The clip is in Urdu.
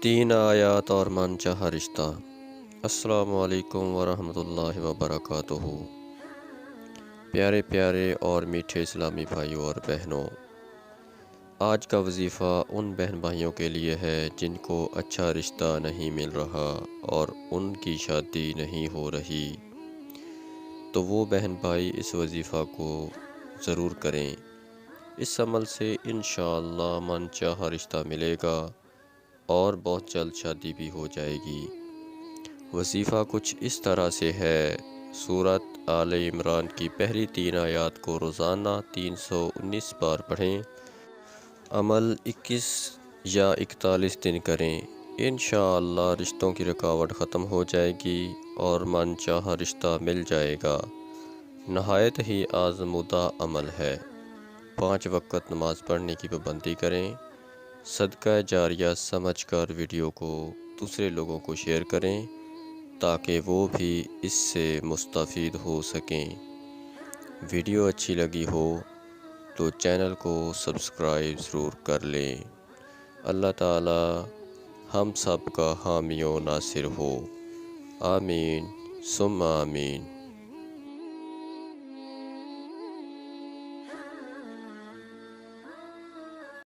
تین آیات اور من چاہا رشتہ۔ السلام علیکم ورحمۃ اللہ وبرکاتہ۔ پیارے پیارے اور میٹھے اسلامی بھائیوں اور بہنوں، آج کا وظیفہ ان بہن بھائیوں کے لیے ہے جن کو اچھا رشتہ نہیں مل رہا اور ان کی شادی نہیں ہو رہی، تو وہ بہن بھائی اس وظیفہ کو ضرور کریں۔ اس عمل سے انشاءاللہ من چاہا رشتہ ملے گا اور بہت جلد شادی بھی ہو جائے گی۔ وظیفہ کچھ اس طرح سے ہے: سورۃ آل عمران کی پہلی 3 آیات کو روزانہ 319 بار پڑھیں۔ عمل 21 یا 41 دن کریں۔ انشاءاللہ رشتوں کی رکاوٹ ختم ہو جائے گی اور من چاہا رشتہ مل جائے گا۔ نہایت ہی آزمودہ عمل ہے۔ 5 وقت نماز پڑھنے کی پابندی کریں۔ صدقہ جاریہ سمجھ کر ویڈیو کو دوسرے لوگوں کو شیئر کریں تاکہ وہ بھی اس سے مستفید ہو سکیں۔ ویڈیو اچھی لگی ہو تو چینل کو سبسکرائب ضرور کر لیں۔ اللہ تعالی ہم سب کا حامی و ناصر ہو۔ آمین ثم آمین۔